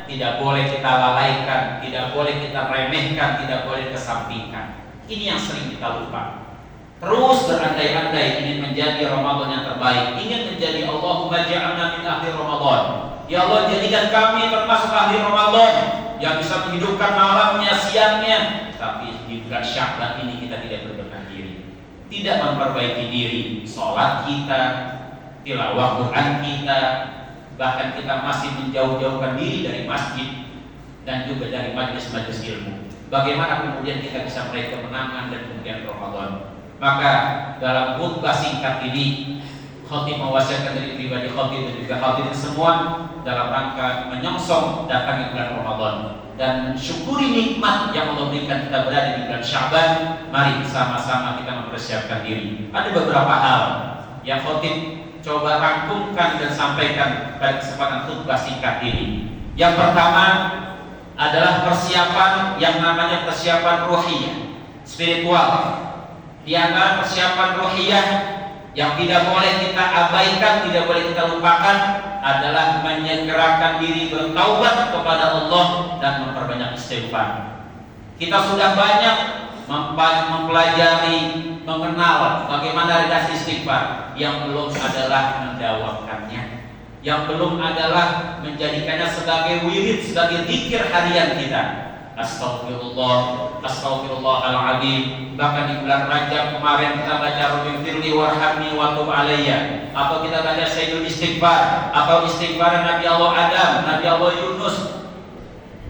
tidak boleh kita lalaikan, tidak boleh kita remehkan, tidak boleh kesampingkan. Ini yang sering kita lupa. Terus berandai-andai ingin menjadi Ramadan yang terbaik, ingin menjadi Allahumma ja'alna min ahli Ramadan. Ya Allah, jadikan kami termasuk ahli Ramadan yang bisa menghidupkan malamnya, siangnya. Tapi di bulan Sya'ban ini kita tidak berbenah diri, tidak memperbaiki diri, sholat kita, tilawah Quran kita, bahkan kita masih menjauh-jauhkan diri dari masjid dan juga dari majelis-majelis ilmu. Bagaimana kemudian kita bisa meraih kemenangan dan kemudian Ramadan? Maka dalam khutbah singkat ini, khatib mewasiatkan dari pribadi khatib dan juga hadirin semua dalam rangka menyongsong datangnya bulan Ramadan dan syukuri nikmat yang Allah berikan kita berada di bulan Sya'ban. Mari sama-sama kita mempersiapkan diri. Ada beberapa hal yang khatib coba rangkumkan dan sampaikan pada kesempatan khutbah singkat ini. Yang pertama adalah persiapan yang namanya persiapan ruhiyah, spiritual. Di antara persiapan ruhiyah yang tidak boleh kita abaikan, tidak boleh kita lupakan adalah menyegerakan diri bertaubat kepada Allah dan memperbanyak istighfar. Kita sudah banyak mempelajari, mengenal bagaimana redaksi istighfar, yang belum adalah mendawakannya, yang belum adalah menjadikannya sebagai wirid, sebagai zikir harian kita. Astagfirullah, astagfirullahaladzim. Bahkan di bulan Rajab kemarin kita baca Rabbighfirli warhamni wa tub alayya, atau kita baca Sayyidul Istighfar, atau istighfar Nabi Allah Adam, Nabi Allah Yunus,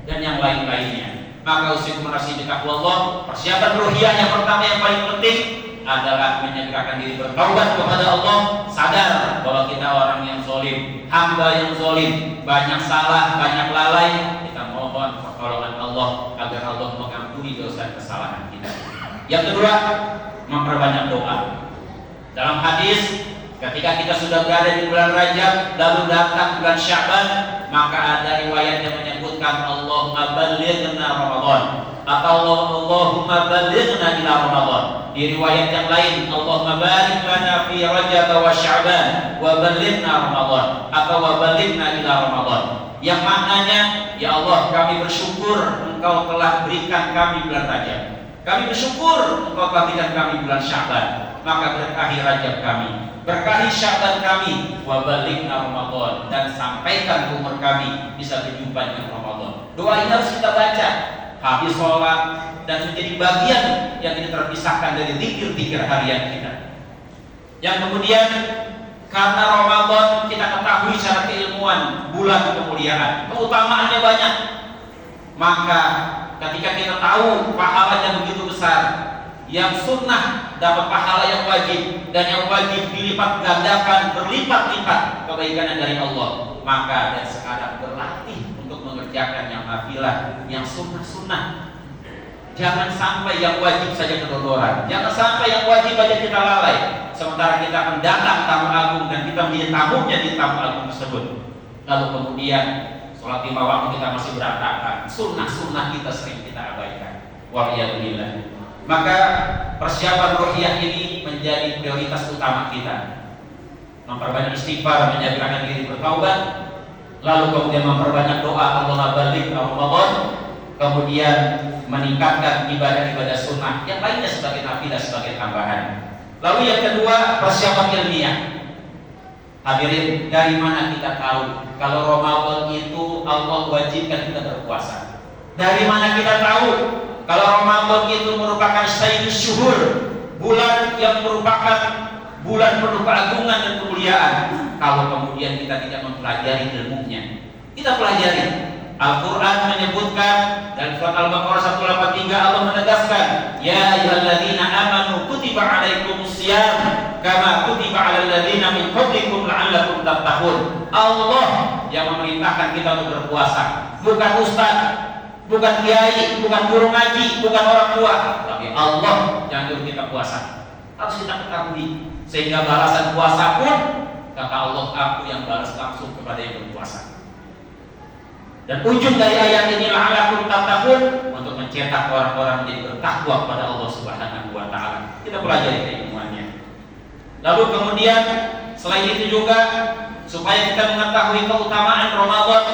dan yang lain-lainnya. Maka usikum menasih Allah. Persiapan ruhiyah yang pertama yang paling penting adalah menyegerakan diri bertaubat kepada Allah, sadar bahwa kita orang yang zalim, hamba yang zalim, banyak salah, banyak lalai. Kita mohon pertolongan Allah agar Allah mengampuni dosa kesalahan kita. Yang kedua, memperbanyak doa. Dalam hadis, ketika kita sudah berada di bulan Rajab lalu datang bulan Sya'ban, maka ada riwayat yang menyebutkan Allahumma ballighna Ramadan atau Allahumma ballighna ila Ramadan. Di riwayat yang lain, Allahumma barik lana fi Rajab wa Sya'ban wa ballighna Ramadan atau wa ballighna ila Ramadan. Yang maknanya, ya Allah, kami bersyukur Engkau telah berikan kami bulan Rajab. Kami bersyukur Engkau telah berikan kami bulan Sya'ban. Maka berkahi Rajab kami, berkahi Sya'ban kami, wa balighna Ramadan, dan sampaikan umur kami bisa berjumpa dengan Ramadan. Doa ini harus kita baca habis sholat dan menjadi bagian yang tidak terpisahkan dari zikir-zikir harian kita. Yang kemudian, karena Ramadan kita ketahui secara keilmuan bulan kemuliaan, keutamaannya banyak. Maka ketika kita tahu pahalanya begitu besar, yang sunnah dapat pahala yang wajib, dan yang wajib dilipat gandakan berlipat-lipat kebaikannya dari Allah, maka dan sekarang berlatih untuk mengerjakan yang nafilah, yang sunnah-sunnah. Jangan sampai yang wajib saja kedodoran, jangan sampai yang wajib saja kita lalai, sementara kita akan datang tamu agung dan kita menjadi tamunya di tamu agung tersebut. Lalu kemudian sholat 5 waktu kita masih berantakan, sunnah-sunnah kita sering kita abaikan. Waliyadzubillah. Maka persiapan ruhiyah ini menjadi prioritas utama kita. Memperbanyak istighfar, menyegerakan diri bertaubat, lalu kemudian memperbanyak doa Allahumma ballighna Ramadan, kemudian meningkatkan ibadah-ibadah sunnah yang lainnya sebagai nafilah, sebagai tambahan. Lalu yang kedua, persiapan ilmiah. Hadirin, dari mana kita tahu kalau Ramadan itu Allah wajibkan kita berpuasa? Dari mana kita tahu kalau Ramadan itu merupakan sayyidus syuhur, bulan yang merupakan bulan penuh keagungan dan kemuliaan? Kalau kemudian kita tidak mempelajari ilmunya, kita pelajari. Al-Quran menyebutkan dalam surat Al-Baqarah 183, Allah menegaskan, ya ayyuhalladzina amanu kutiba alaikumusiyam kama kutiba alal ladzina min qablikum la'allakum tattaqun. Allah yang memerintahkan kita untuk berpuasa, bukan ustaz, bukan kiai, bukan guru ngaji, bukan orang tua, tapi Allah yang nyuruh kita puasa. Harus kita ketahui, sehingga balasan puasa pun kata Allah, aku yang balas langsung kepada yang berpuasa. Dan ujung dari ayat ini la'allakum tattaqun, untuk mencetak orang-orang menjadi bertakwa kepada Allah Subhanahu wa taala. Kita pelajari keilmuannya. Lalu kemudian selain itu juga supaya kita mengetahui keutamaan Ramadan,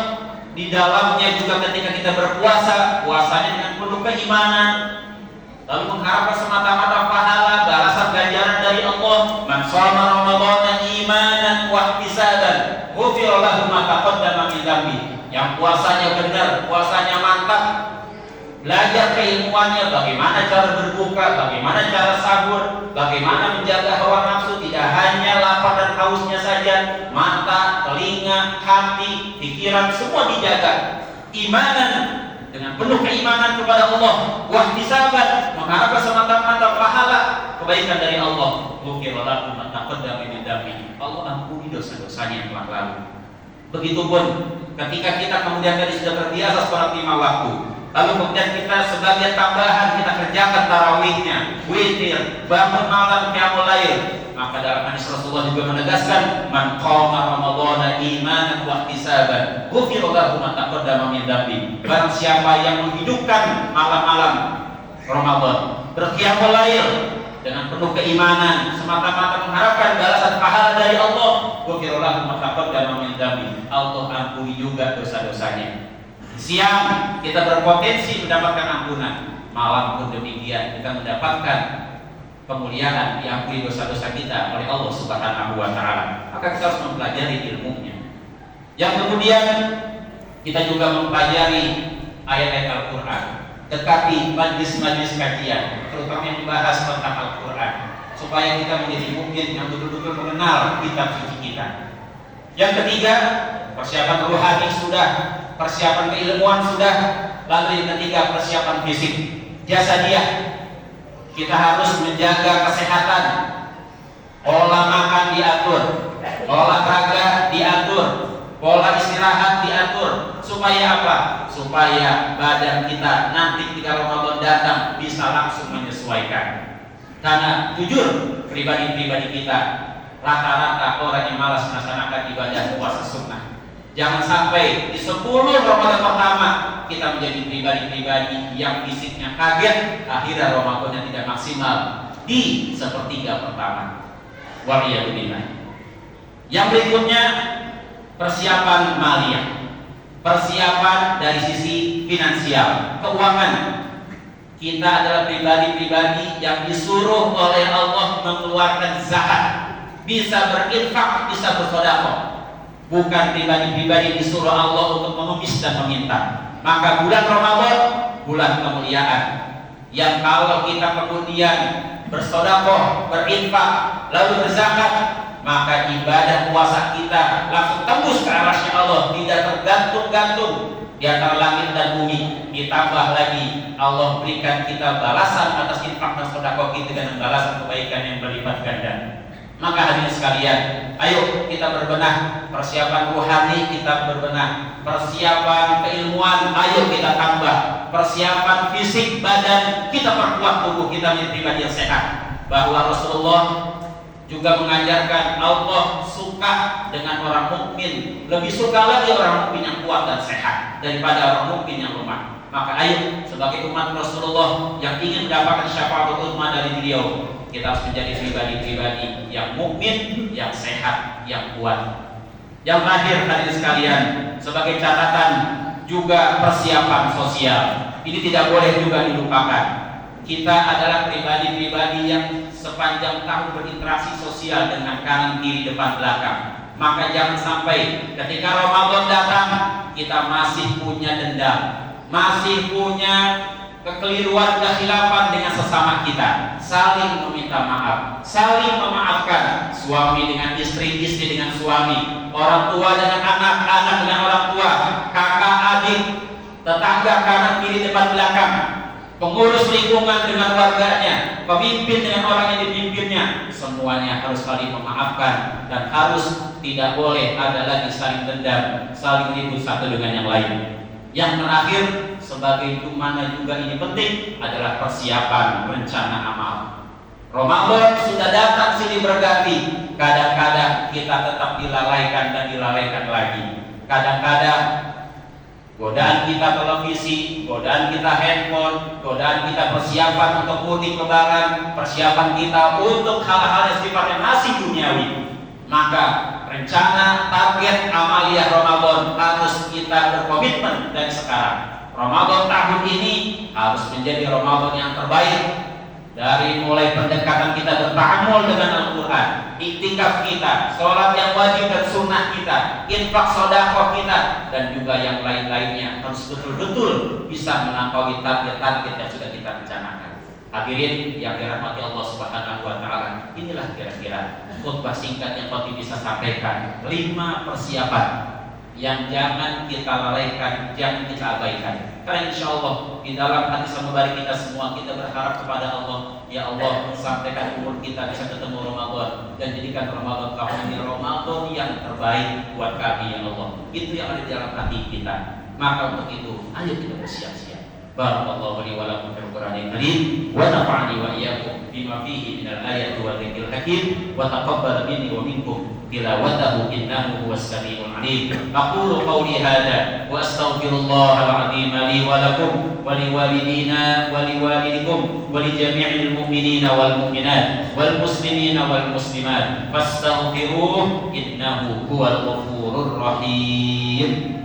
Di dalamnya juga ketika kita berpuasa, puasanya dengan penuh keimanan, lalu mengharapkan semata-mata pahala balasan ganjaran dari Allah. Man shoma ramadhana imanan wa ihtisaban ghufira lahu ma taqaddama min dzambi. Yang puasanya benar, puasanya mantap, belajar keilmuannya, bagaimana cara berbuka, bagaimana cara sahur, bagaimana menjaga hawa nafsu, tidak hanya lapar dan hausnya saja, mata, telinga, hati, pikiran semua dijaga. Imanan, dengan penuh keimanan kepada Allah, wahtisaban, mengharapkan semata-mata pahala kebaikan dari Allah. Ghufira lahu ma taqaddama min dzambi. Allah ampuni dosa-dosanya yang telah lalu. Begitupun ketika kita kemudian tadi sudah terbiasa sholat 5 waktu, lalu kemudian kita sebagai tambahan kita kerjakan tarawihnya, witir, bangun malam, qiyamul lail, maka dalam hadis Rasulullah juga menegaskan, man qama ramadhana imanan wa ihtisaban ghufira lahu ma taqaddama min dzambi. Barang siapa yang menghidupkan malam-malam Ramadan, berqiyamul lail dengan penuh keimanan, semata-mata mengharapkan balasan pahala dari Allah, ghufira lahu ma taqaddama min dzambi. Allah ampuni juga dosa-dosanya. Siang kita berpotensi mendapatkan ampunan, malam pun demikian kita mendapatkan kemuliaan, diampuni dosa-dosa kita oleh Allah Subhanahu wa taala. Maka kita harus mempelajari ilmunya. Yang kemudian kita juga mempelajari ayat-ayat Al-Qur'an. Dekati majlis-majlis kajian, terutama yang membahas tentang Al-Qur'an, supaya kita menjadi mukmin yang betul-betul mengenal kitab suci kita. Yang ketiga, persiapan rohani sudah, persiapan keilmuan sudah, lalu yang ketiga persiapan fisik, jasadiah. Kita harus menjaga kesehatan, pola makan diatur, olahraga diatur, pola istirahat diatur, supaya apa? Supaya badan kita nanti ketika Ramadan datang bisa langsung menyesuaikan. Karena jujur, pribadi-pribadi kita rata-rata orang yang malas melaksanakan ibadah puasa sunnah. Jangan sampai di 10 Ramadan pertama kita menjadi pribadi-pribadi yang fisiknya kaget, akhirnya Ramadannya tidak maksimal di sepertiga pertama. Waliyadzubillah. Yang berikutnya persiapan maliyah, persiapan dari sisi finansial, keuangan. Kita adalah pribadi-pribadi yang disuruh oleh Allah mengeluarkan zakat, bisa berinfak, bisa bersedekah. Bukan pribadi-pribadi disuruh Allah untuk mengemis dan meminta. Maka bulan Ramadan, bulan kemuliaan, yang kalau kita kemudian bersedekah, berinfak, lalu berzakat, maka ibadah puasa kita langsung tembus ke arasy Allah, tidak tergantung-gantung di antara langit dan bumi. Ditambah lagi Allah berikan kita balasan atas infak dan sedekah kita dengan balasan kebaikan yang berlipat ganda. Maka hadirin sekalian, ayo kita berbenah, persiapan rohani kita berbenah, persiapan keilmuan ayo kita tambah, persiapan fisik badan kita perkuat tubuh kita menjadi pribadi yang sehat. Bahwa Rasulullah juga mengajarkan Allah suka dengan orang mukmin, lebih suka lagi orang mukmin yang kuat dan sehat daripada orang mukmin yang lemah. Maka ayo sebagai umat Rasulullah yang ingin mendapatkan syafaatul ummah dari beliau, kita harus menjadi pribadi-pribadi yang mukmin, yang sehat, yang kuat. Yang terakhir hadirin sekalian, sebagai catatan juga persiapan sosial. Ini tidak boleh juga dilupakan. Kita adalah pribadi-pribadi yang sepanjang tahun berinteraksi sosial dengan kanan kiri depan belakang. Maka jangan sampai ketika Ramadan datang kita masih punya dendam, masih punya kekeliruan kekhilafan dengan sesama kita, saling meminta maaf, saling memaafkan, suami dengan istri, istri dengan suami, orang tua dengan anak, anak dengan orang tua, kakak adik, tetangga kanan kiri depan belakang, pengurus lingkungan dengan warganya, pemimpin dengan orang yang dipimpinnya, semuanya harus saling memaafkan dan harus tidak boleh ada lagi saling dendam, saling ribut satu dengan yang lain. Yang terakhir, sebagai mana juga ini penting adalah persiapan rencana amal. Ramadan sudah datang silih berganti. Kadang-kadang kita tetap dilalaikan dan dilalaikan lagi. Kadang-kadang godaan kita televisi, godaan kita handphone, godaan kita persiapan untuk mudik lebaran, persiapan kita untuk hal-hal yang sifatnya masih duniawi. Maka rencana, target, amaliyah Ramadan harus kita berkomitmen dari sekarang. Ramadan tahun ini harus menjadi Ramadan yang terbaik. Dari mulai pendekatan kita berta'amul dengan Al-Quran, iktikaf kita, sholat yang wajib dan sunnah kita, infak sedekah kita, dan juga yang lain-lainnya harus betul-betul bisa melampaui target-target yang sudah kita rencanakan. Hadirin yang dirahmati Allah Subhanahu wa taala, inilah kira-kira khutbah singkat yang Khotib bisa sampaikan. 5 persiapan yang jangan kita lalaikan, jangan kita abaikan. Karena insya Allah di dalam hati sanubari kita semua kita berharap kepada Allah, ya Allah, sampaikan umur kita bisa ketemu Ramadan dan jadikan Ramadan tahun ini Ramadan yang terbaik buat kami, ya Allah. Itu yang ada di dalam hati kita. Maka untuk itu, ayo kita bersiap-siap. Barakallahu li wa lakum fil Qur'anil Karim wa nafa'ani wa iyyakum bima fihi minal ayati wa dzikril hakim wa taqabbal minni wa minkum tilawatahu innahu huwas samiul alim. Aqulu qawli hadza wa astaghfirullahal azim li wa lakum wa liwalidina wa liwalidikum wa li jami'il mu'minina wal mu'minat wal muslimina wal muslimat fastaghfiruhu innahu huwal ghafurur rahim.